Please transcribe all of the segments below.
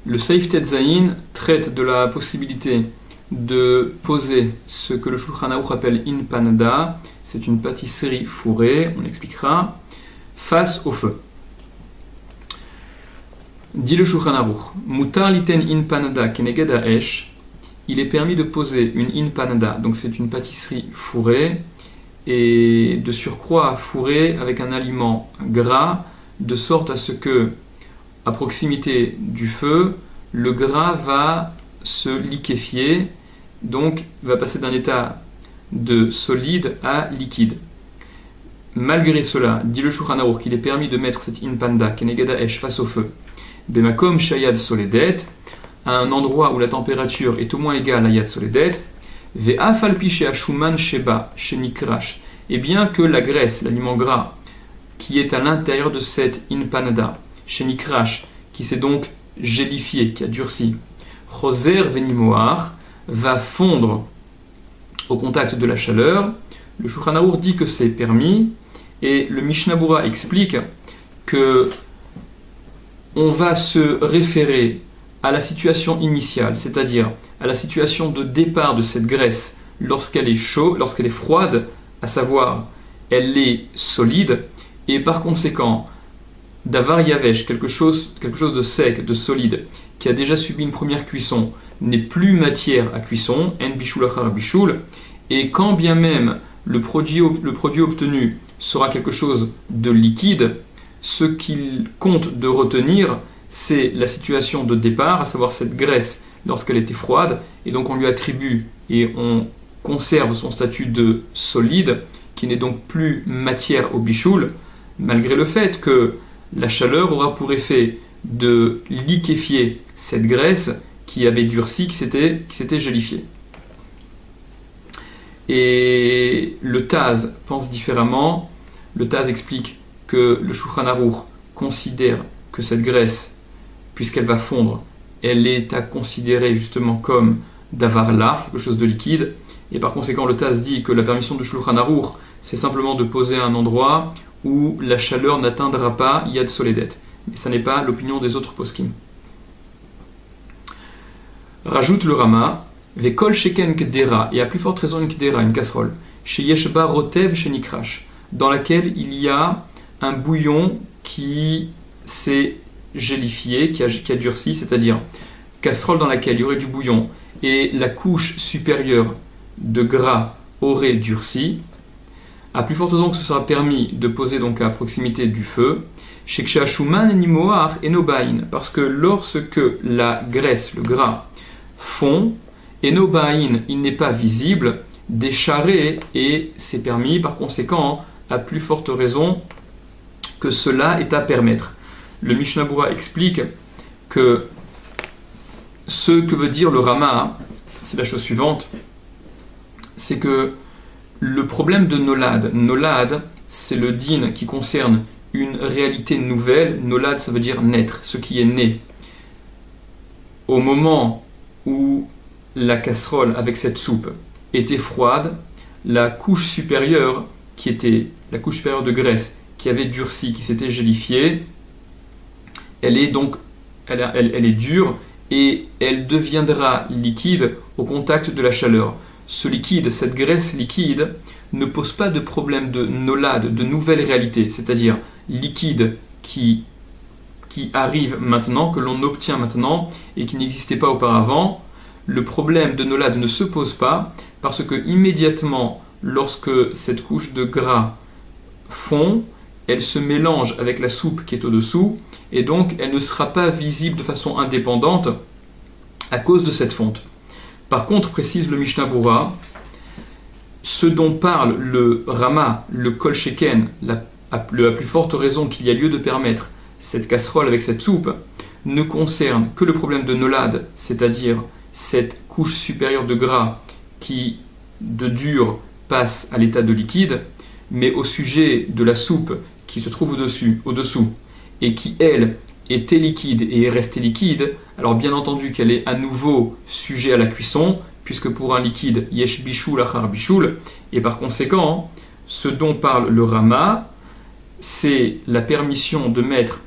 Le Seif Tetzaïn traite de la possibilité de poser ce que le Shulchan Aruch appelle in panada, c'est une pâtisserie fourrée, on l'expliquera, face au feu. Dit le Shulchan Aruch, Mutar liten in panada keneged ha'esh, il est permis de poser une in panada, donc c'est une pâtisserie fourrée, et de surcroît fourrée avec un aliment gras, de sorte à ce que, à proximité du feu, le gras va se liquéfier, donc va passer d'un état de solide à liquide. Malgré cela, dit le Shulchan Aruch qu'il est permis de mettre cette in panda keneged ha'esh face au feu, bemakom shayad soledet, à un endroit où la température est au moins égale à yad soledet, ve'af al pi she'ashuman sheba shenikrash, et bien que la graisse, l'aliment gras, qui est à l'intérieur de cette in panada, shenikrash, qui s'est donc gélifié, qui a durci, choser venimoar, va fondre au contact de la chaleur. Le Shulchan Aruch dit que c'est permis, et le Mishnah Berurah explique que on va se référer à la situation initiale, c'est-à-dire à la situation de départ de cette graisse lorsqu'elle est chaude, lorsqu'elle est froide, à savoir elle est solide, et par conséquent d'avar yavesh, quelque chose de sec, de solide, qui a déjà subi une première cuisson, n'est plus matière à cuisson, en bishul achar bishul, et quand bien même le produit obtenu sera quelque chose de liquide, ce qu'il compte de retenir, c'est la situation de départ, à savoir cette graisse lorsqu'elle était froide, et donc on lui attribue et on conserve son statut de solide, qui n'est donc plus matière au bichoul, malgré le fait que la chaleur aura pour effet de liquéfier cette graisse qui avait durci, qui s'était gélifiée. Et le Taz pense différemment. Le Taz explique que le Shulchan Aruch considère que cette graisse, puisqu'elle va fondre, elle est à considérer justement comme davar lar, quelque chose de liquide, et par conséquent le Taz dit que la permission du Shulchan Aruch, c'est simplement de poser un endroit où la chaleur n'atteindra pas yad soledet. Mais ça n'est pas l'opinion des autres poskim. Rajoute le Rama, Vekol sheken kdera, et à plus forte raison une kdera, une casserole, chez Yeshba rotev shenikrash, dans laquelle il y a un bouillon qui s'est gélifié, qui a durci, c'est-à-dire casserole dans laquelle il y aurait du bouillon et la couche supérieure de gras aurait durci, à plus forte raison que ce sera permis de poser donc à proximité du feu, parce que lorsque la graisse, le gras, fond, enobain, il n'est pas visible, des charrets, et c'est permis, par conséquent, à plus forte raison que cela est à permettre. Le Mishnah Berurah explique que ce que veut dire le Rama, c'est la chose suivante, c'est que le problème de nolad, c'est le din qui concerne une réalité nouvelle. Nolad, ça veut dire naître, ce qui est né. Au moment où la casserole avec cette soupe était froide, la couche supérieure, qui était la couche supérieure de graisse, qui avait durci, qui s'était gélifiée, elle est dure et elle deviendra liquide au contact de la chaleur. Ce liquide, cette graisse liquide, ne pose pas de problème de nolad, de nouvelle réalité, c'est-à-dire liquide qui arrive maintenant, que l'on obtient maintenant et qui n'existait pas auparavant. Le problème de nolad ne se pose pas parce que immédiatement, lorsque cette couche de gras fond, elle se mélange avec la soupe qui est au-dessous et donc elle ne sera pas visible de façon indépendante à cause de cette fonte. Par contre, précise le Mishnah Berurah, ce dont parle le Rama, le Kol Sheken, à plus forte raison qu'il y a lieu de permettre cette casserole avec cette soupe, ne concerne que le problème de nolad, c'est-à-dire cette couche supérieure de gras qui, de dur, passe à l'état de liquide, mais au sujet de la soupe qui se trouve au-dessous, et qui, elle, était liquide et est restée liquide, alors bien entendu qu'elle est à nouveau sujet à la cuisson, puisque pour un liquide, yesh bishul achar bishul, et par conséquent, ce dont parle le Rama, c'est la permission de mettre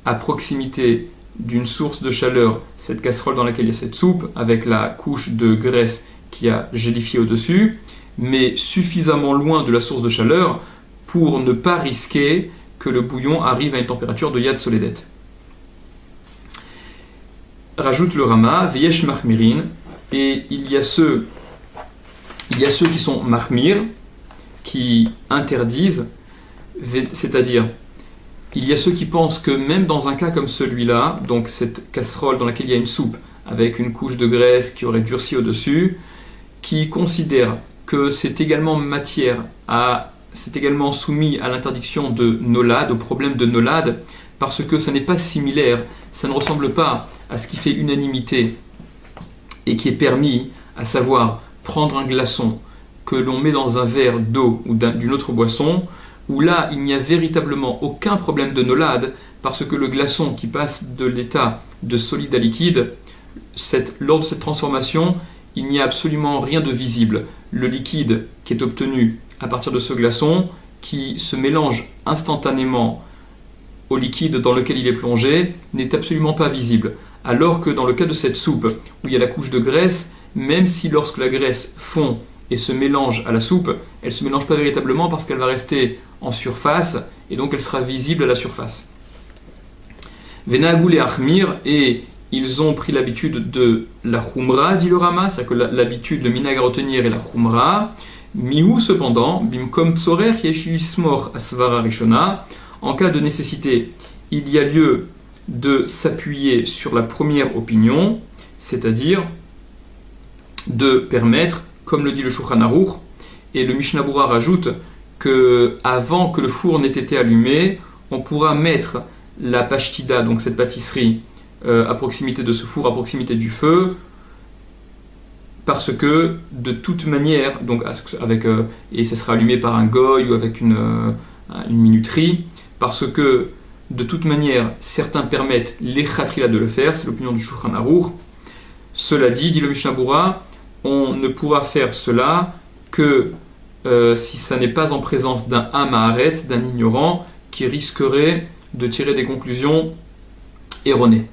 à proximité d'une source de chaleur cette casserole dans laquelle il y a cette soupe avec la couche de graisse qui a gélifié au-dessus, mais suffisamment loin de la source de chaleur pour ne pas risquer que le bouillon arrive à une température de Yad Soledet. Rajoute le Rama, Veyesh Mahmirin, et il y a ceux qui sont Mahmir, qui interdisent, c'est-à-dire il y a ceux qui pensent que même dans un cas comme celui-là, donc cette casserole dans laquelle il y a une soupe avec une couche de graisse qui aurait durci au-dessus, qui considèrent que c'est également c'est également soumis à l'interdiction de nolad, au problème de nolad, parce que ça n'est pas similaire, ça ne ressemble pas à ce qui fait unanimité et qui est permis, à savoir prendre un glaçon que l'on met dans un verre d'eau ou d'une autre boisson, où là il n'y a véritablement aucun problème de nolad, parce que le glaçon qui passe de l'état de solide à liquide, lors de cette transformation, il n'y a absolument rien de visible. Le liquide qui est obtenu à partir de ce glaçon, qui se mélange instantanément au liquide dans lequel il est plongé, n'est absolument pas visible. Alors que dans le cas de cette soupe, où il y a la couche de graisse, même si lorsque la graisse fond et se mélange à la soupe, elle ne se mélange pas véritablement parce qu'elle va rester en surface, et donc elle sera visible à la surface. Venagoul et Achmir, et ils ont pris l'habitude de la Khumra, dit le Rama, c'est-à-dire que l'habitude, le minag à retenir est la Khumra. Mihu cependant, bimkom tzorer yeshismor asvara rishona, en cas de nécessité, il y a lieu de s'appuyer sur la première opinion, c'est-à-dire de permettre, comme le dit le Shulchan Aruch, et le Mishnah Berurah rajoute que avant que le four n'ait été allumé, on pourra mettre la pashtida, donc cette pâtisserie, à proximité de ce four, à proximité du feu, parce que de toute manière, donc et ça sera allumé par un goy ou avec une minuterie, parce que de toute manière, certains permettent les khatrila de le faire, c'est l'opinion du Shulchan Aruch. Cela dit le Mishnah Berurah, on ne pourra faire cela que si ça n'est pas en présence d'un Hamaharetz, d'un ignorant, qui risquerait de tirer des conclusions erronées.